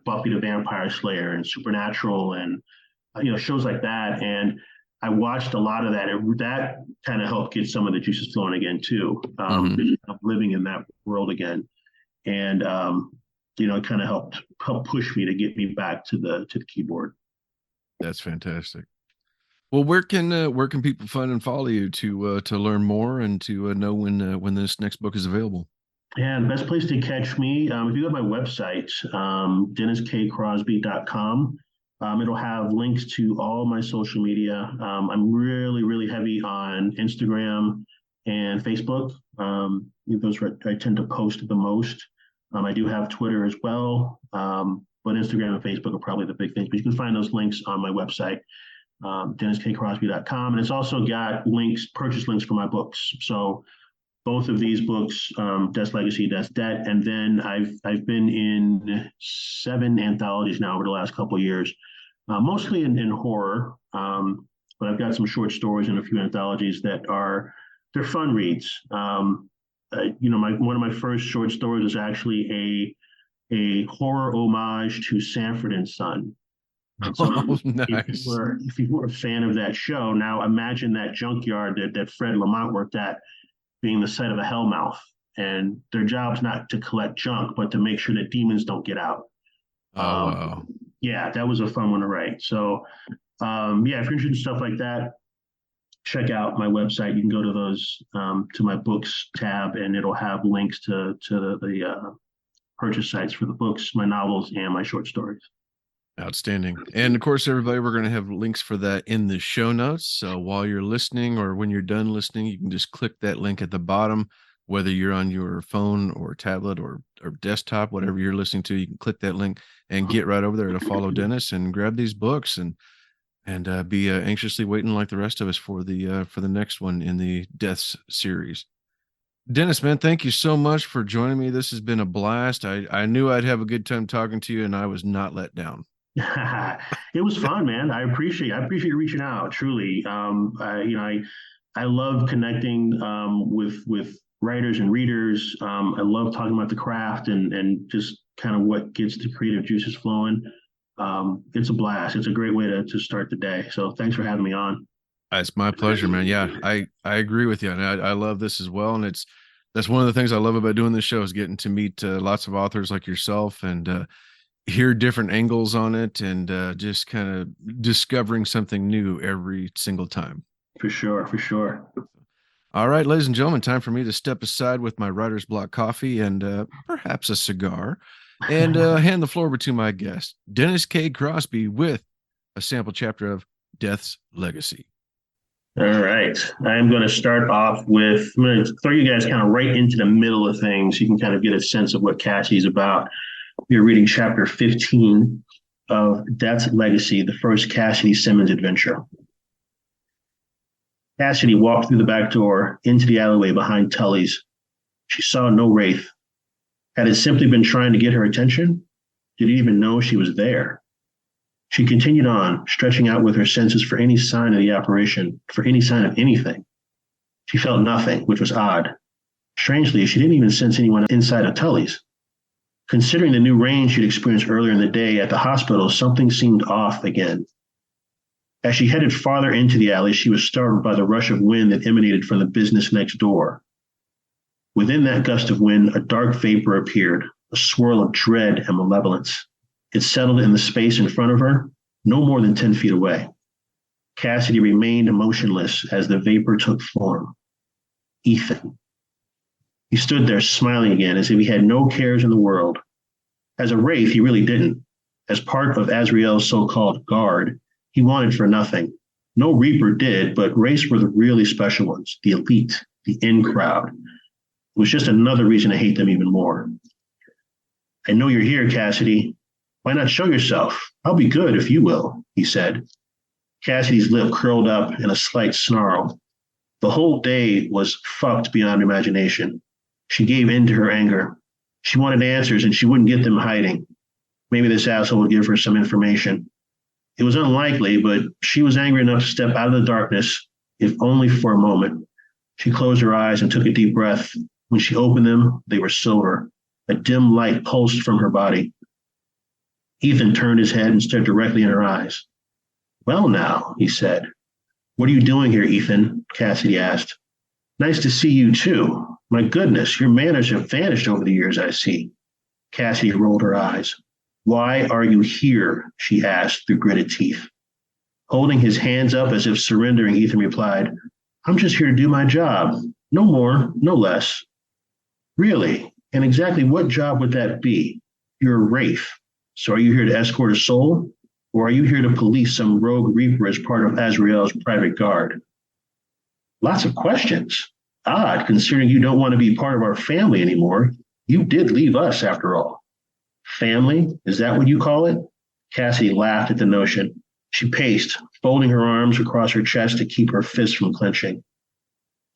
Buffy the Vampire Slayer and Supernatural and shows like that. And I watched a lot of that. That kind of helped get some of the juices flowing again too. Living in that world again, and it kind of helped push me to get me back to the keyboard. That's fantastic. Well, where can people find and follow you to learn more and to know when this next book is available? Yeah, the best place to catch me, if you go to my website, DennisKCrosby.com, it'll have links to all my social media. I'm really, really heavy on Instagram and Facebook. Those are I tend to post the most. I do have Twitter as well, but Instagram and Facebook are probably the big things. But you can find those links on my website, DennisKCrosby.com. And it's also got purchase links for my books. So both of these books, Death's Legacy, Death's Debt, and then I've been in 7 anthologies now over the last couple of years, mostly in horror, but I've got some short stories and a few anthologies they're fun reads. One of my first short stories is actually a horror homage to Sanford and Son. So nice. If you were a fan of that show, now imagine that junkyard that Fred Lamont worked at being the site of a hellmouth, and their job's not to collect junk, but to make sure that demons don't get out. Wow. Yeah, that was a fun one to write. So, if you're interested in stuff like that, check out my website. You can go to those to my books tab, and it'll have links to the purchase sites for the books, my novels, and my short stories. Outstanding. And of course, everybody, we're going to have links for that in the show notes. So while you're listening or when you're done listening, you can just click that link at the bottom, whether you're on your phone or tablet or desktop, whatever you're listening to, you can click that link and get right over there to follow Dennis and grab these books and be anxiously waiting like the rest of us for the next one in the Deaths series. Dennis, man, thank you so much for joining me. This has been a blast. I knew I'd have a good time talking to you, and I was not let down. It was fun, man. I appreciate you reaching out. Truly, I love connecting with writers and readers. I love talking about the craft and just kind of what gets the creative juices flowing. It's a blast. It's a great way to start the day. So thanks for having me on. It's my pleasure, man. Yeah, I agree with you, and I love this as well. And that's one of the things I love about doing this show is getting to meet lots of authors like yourself and hear different angles on it and just kind of discovering something new every single time. For sure. All right, ladies and gentlemen, time for me to step aside with my writer's block coffee and perhaps a cigar and hand the floor over to my guest, Dennis K. Crosby, with a sample chapter of Death's Legacy. All right. I'm going to start off with, I'm going to throw you guys kind of right into the middle of things so you can kind of get a sense of what Cassie's about. You're reading chapter 15 of Death's Legacy, the first Cassidy Simmons adventure. Cassidy walked through the back door into the alleyway behind Tully's. She saw no wraith. Had it simply been trying to get her attention? Did he even know she was there? She continued on, stretching out with her senses for any sign of the apparition, for any sign of anything. She felt nothing, which was odd. Strangely, she didn't even sense anyone inside of Tully's. Considering the new rain she'd experienced earlier in the day at the hospital, something seemed off again. As she headed farther into the alley, she was startled by the rush of wind that emanated from the business next door. Within that gust of wind, a dark vapor appeared, a swirl of dread and malevolence. It settled in the space in front of her, no more than 10 feet away. Cassidy remained motionless as the vapor took form. Ethan. He stood there smiling again as if he had no cares in the world. As a wraith, he really didn't. As part of Azrael's so-called guard, he wanted for nothing. No Reaper did, but wraiths were the really special ones, the elite, the in crowd. It was just another reason to hate them even more. I know you're here, Cassidy. Why not show yourself? I'll be good if you will, he said. Cassidy's lip curled up in a slight snarl. The whole day was fucked beyond imagination. She gave in to her anger. She wanted answers and she wouldn't get them hiding. Maybe this asshole would give her some information. It was unlikely, but she was angry enough to step out of the darkness, if only for a moment. She closed her eyes and took a deep breath. When she opened them, they were silver. A dim light pulsed from her body. Ethan turned his head and stared directly in her eyes. Well now, he said. What are you doing here, Ethan? Cassidy asked. Nice to see you too. My goodness, your manners have vanished over the years, I see. Cassidy rolled her eyes. Why are you here? She asked through gritted teeth. Holding his hands up as if surrendering, Ethan replied, I'm just here to do my job. No more, no less. Really? And exactly what job would that be? You're a wraith. So are you here to escort a soul? Or are you here to police some rogue Reaper as part of Azrael's private guard? Lots of questions. Odd, considering you don't want to be part of our family anymore. You did leave us, after all. Family? Is that what you call it? Cassie laughed at the notion. She paced, folding her arms across her chest to keep her fists from clenching.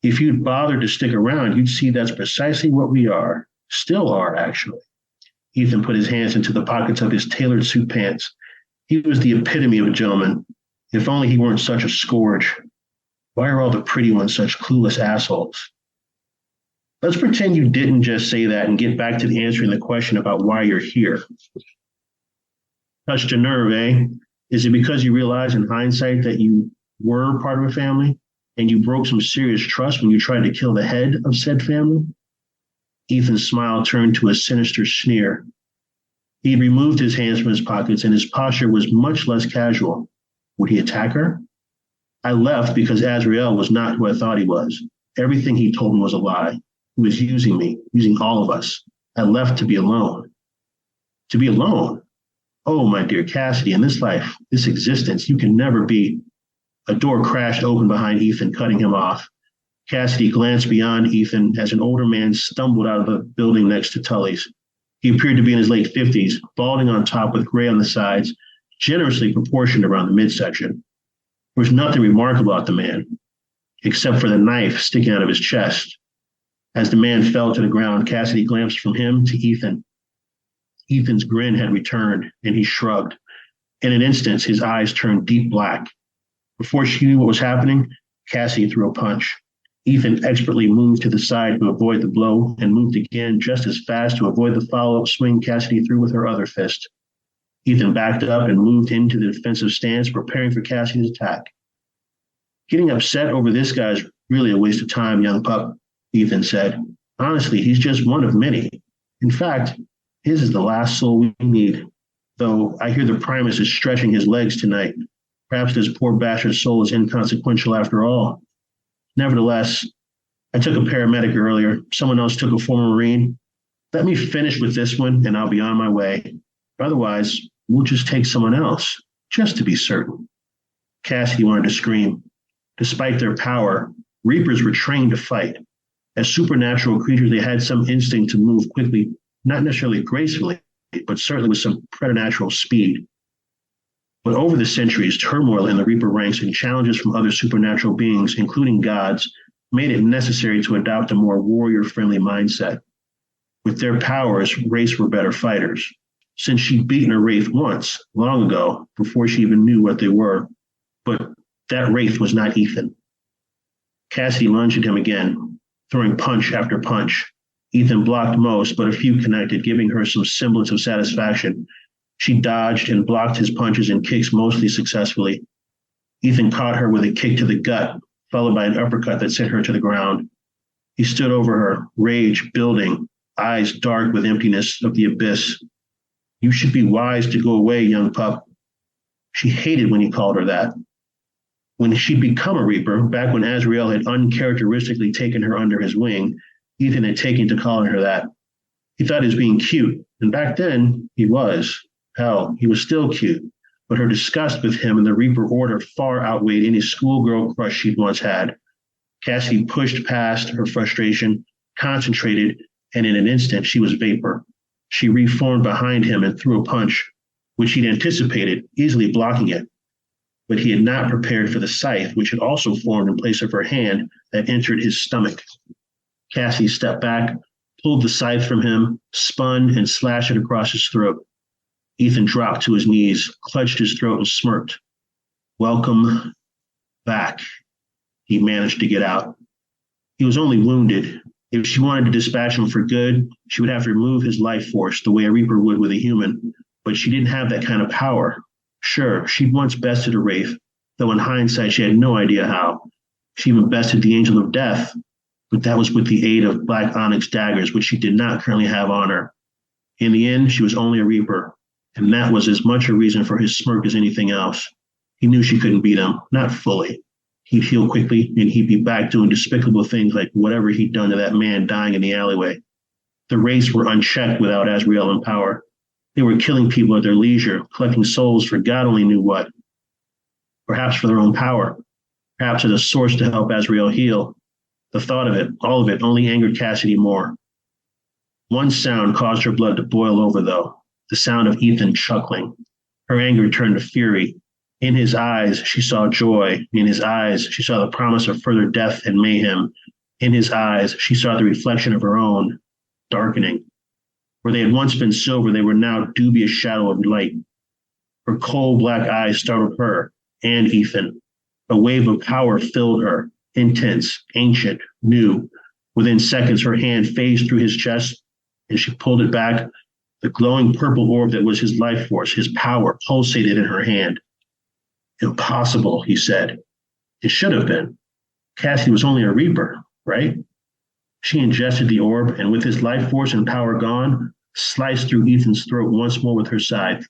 If you'd bothered to stick around, you'd see that's precisely what we are. Still are, actually. Ethan put his hands into the pockets of his tailored suit pants. He was the epitome of a gentleman. If only he weren't such a scourge. Why are all the pretty ones such clueless assholes? Let's pretend you didn't just say that and get back to answering the question about why you're here. Touched a nerve, eh? Is it because you realize in hindsight that you were part of a family and you broke some serious trust when you tried to kill the head of said family? Ethan's smile turned to a sinister sneer. He removed his hands from his pockets and his posture was much less casual. Would he attack her? I left because Azrael was not who I thought he was. Everything he told me was a lie. He was using me, using all of us. I left to be alone. To be alone? Oh, my dear Cassidy, in this life, this existence, you can never be. A door crashed open behind Ethan, cutting him off. Cassidy glanced beyond Ethan as an older man stumbled out of the building next to Tully's. He appeared to be in his late 50s, balding on top with gray on the sides, generously proportioned around the midsection. There was nothing remarkable about the man, except for the knife sticking out of his chest. As the man fell to the ground, Cassidy glanced from him to Ethan. Ethan's grin had returned, and he shrugged. In an instant, his eyes turned deep black. Before she knew what was happening, Cassidy threw a punch. Ethan expertly moved to the side to avoid the blow and moved again just as fast to avoid the follow-up swing Cassidy threw with her other fist. Ethan backed up and moved into the defensive stance, preparing for Cassidy's attack. Getting upset over this guy's really a waste of time, young pup, Ethan said. Honestly, he's just one of many. In fact, his is the last soul we need. Though I hear the Primus is stretching his legs tonight. Perhaps this poor bastard's soul is inconsequential after all. Nevertheless, I took a paramedic earlier. Someone else took a former Marine. Let me finish with this one and I'll be on my way. Otherwise, we'll just take someone else, just to be certain. Cassidy wanted to scream. Despite their power, Reapers were trained to fight. As supernatural creatures, they had some instinct to move quickly, not necessarily gracefully, but certainly with some preternatural speed. But over the centuries, turmoil in the Reaper ranks and challenges from other supernatural beings, including gods, made it necessary to adopt a more warrior-friendly mindset. With their powers, race were better fighters. since she'd beaten a wraith once, long ago, before she even knew what they were. But that wraith was not Ethan. Cassidy lunged at him again, throwing punch after punch. Ethan blocked most, but a few connected, giving her some semblance of satisfaction. She dodged and blocked his punches and kicks mostly successfully. Ethan caught her with a kick to the gut, followed by an uppercut that sent her to the ground. He stood over her, rage building, eyes dark with emptiness of the abyss. You should be wise to go away, young pup. She hated when he called her that. When she'd become a Reaper, back when Azrael had uncharacteristically taken her under his wing, Ethan had taken to calling her that. He thought he was being cute, and back then he was. Hell, he was still cute, but her disgust with him and the Reaper order far outweighed any schoolgirl crush she'd once had. Cassidy pushed past her frustration, concentrated, and in an instant she was vapor. She reformed behind him and threw a punch, which he'd anticipated, easily blocking it. But he had not prepared for the scythe, which had also formed in place of her hand that entered his stomach. Cassidy stepped back, pulled the scythe from him, spun, and slashed it across his throat. Ethan dropped to his knees, clutched his throat, and smirked. Welcome back. He managed to get out. He was only wounded. If she wanted to dispatch him for good, she would have to remove his life force the way a Reaper would with a human. But she didn't have that kind of power. Sure, she'd once bested a wraith, though in hindsight she had no idea how. She even bested the Angel of Death, but that was with the aid of black onyx daggers, which she did not currently have on her. In the end, she was only a Reaper, and that was as much a reason for his smirk as anything else. He knew she couldn't beat him, not fully. He'd heal quickly, and he'd be back doing despicable things like whatever he'd done to that man dying in the alleyway. The wraiths were unchecked without Azrael in power. They were killing people at their leisure, collecting souls for God only knew what. Perhaps for their own power, perhaps as a source to help Azrael heal. The thought of it, all of it, only angered Cassidy more. One sound caused her blood to boil over, though, the sound of Ethan chuckling. Her anger turned to fury. In his eyes, she saw joy. In his eyes, she saw the promise of further death and mayhem. In his eyes, she saw the reflection of her own, darkening. Where they had once been silver, they were now dubious shadow of light. Her coal black eyes startled her and Ethan. A wave of power filled her, intense, ancient, new. Within seconds, her hand phased through his chest, and she pulled it back. The glowing purple orb that was his life force, his power, pulsated in her hand. Impossible, he said. It should have been. Cassidy was only a Reaper, right? She ingested the orb, and with his life force and power gone, sliced through Ethan's throat once more with her scythe.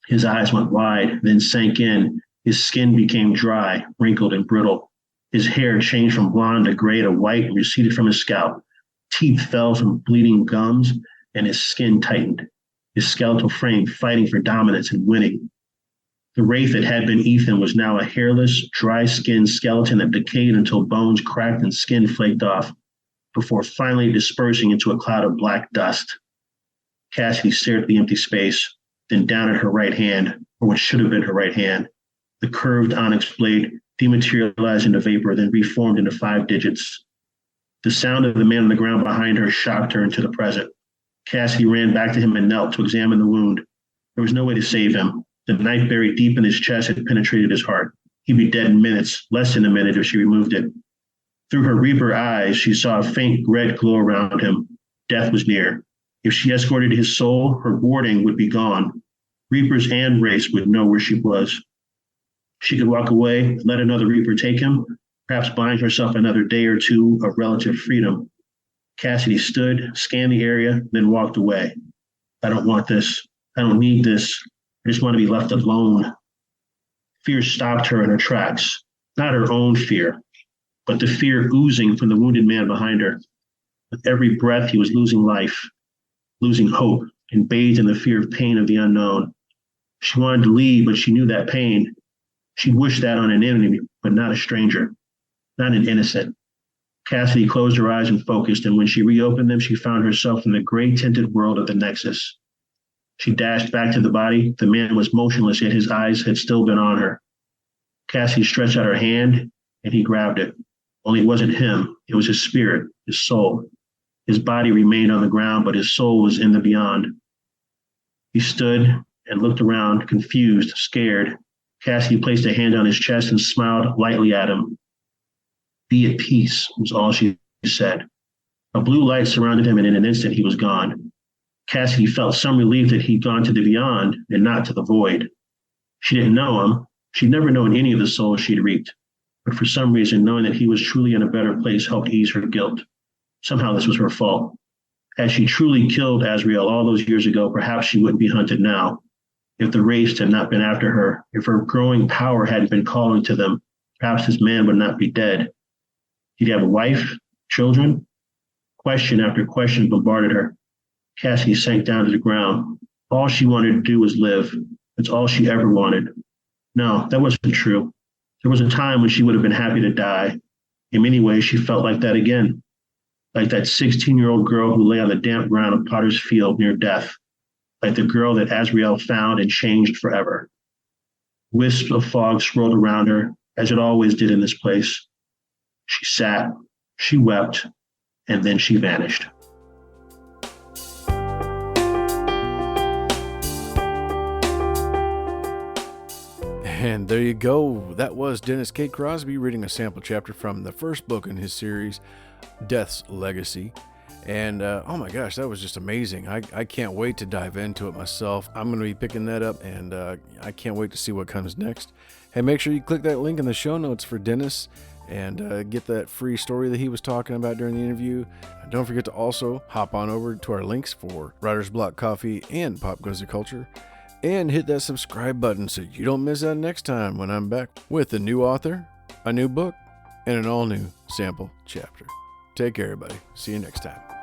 His eyes went wide, then sank in. His skin became dry, wrinkled, and brittle. His hair changed from blonde to gray to white and receded from his scalp. Teeth fell from bleeding gums, and his skin tightened, his skeletal frame fighting for dominance and winning. The wraith that had been Ethan was now a hairless, dry-skinned skeleton that decayed until bones cracked and skin flaked off, before finally dispersing into a cloud of black dust. Cassidy stared at the empty space, then down at her right hand, or what should have been her right hand. The curved onyx blade dematerialized into vapor, then reformed into 5 digits. The sound of the man on the ground behind her shocked her into the present. Cassidy ran back to him and knelt to examine the wound. There was no way to save him. The knife buried deep in his chest had penetrated his heart. He'd be dead in minutes, less than a minute if she removed it. Through her Reaper eyes, she saw a faint red glow around him. Death was near. If she escorted his soul, her warding would be gone. Reapers and wraiths would know where she was. She could walk away, let another Reaper take him, perhaps buying herself another day or two of relative freedom. Cassidy stood, scanned the area, then walked away. I don't want this. I don't need this. I just want to be left alone. Fear stopped her in her tracks. Not her own fear, but the fear oozing from the wounded man behind her. With every breath, he was losing life, losing hope, and bathed in the fear of pain of the unknown. She wanted to leave, but she knew that pain. She'd wished that on an enemy, but not a stranger, not an innocent. Cassidy closed her eyes and focused, and when she reopened them, she found herself in the gray-tinted world of the Nexus. She dashed back to the body. The man was motionless, yet his eyes had still been on her. Cassidy stretched out her hand, and he grabbed it. Only it wasn't him. It was his spirit, his soul. His body remained on the ground, but his soul was in the beyond. He stood and looked around, confused, scared. Cassidy placed a hand on his chest and smiled lightly at him. "Be at peace," was all she said. A blue light surrounded him, and in an instant he was gone. Cassidy felt some relief that he'd gone to the beyond and not to the void. She didn't know him. She'd never known any of the souls she'd reaped. But for some reason, knowing that he was truly in a better place helped ease her guilt. Somehow this was her fault. Had she truly killed Azrael all those years ago, perhaps she wouldn't be hunted now. If the race had not been after her, if her growing power hadn't been calling to them, perhaps this man would not be dead. He'd have a wife, children? Question after question bombarded her. Cassidy sank down to the ground. All she wanted to do was live. That's all she ever wanted. No, that wasn't true. There was a time when she would have been happy to die. In many ways, she felt like that again. Like that 16-year-old girl who lay on the damp ground of Potter's Field near death. Like the girl that Azrael found and changed forever. Wisps of fog swirled around her, as it always did in this place. She sat, she wept, and then she vanished. And there you go. That was Dennis K. Crosby reading a sample chapter from the first book in his series, Death's Legacy. And oh my gosh, that was just amazing. I can't wait to dive into it myself. I'm going to be picking that up, and I can't wait to see what comes next. Hey, make sure you click that link in the show notes for Dennis and get that free story that he was talking about during the interview. Don't forget to also hop on over to our links for Writer's Block Coffee and Pop Goes the Culture. And hit that subscribe button so you don't miss out next time when I'm back with a new author, a new book, and an all-new sample chapter. Take care, everybody. See you next time.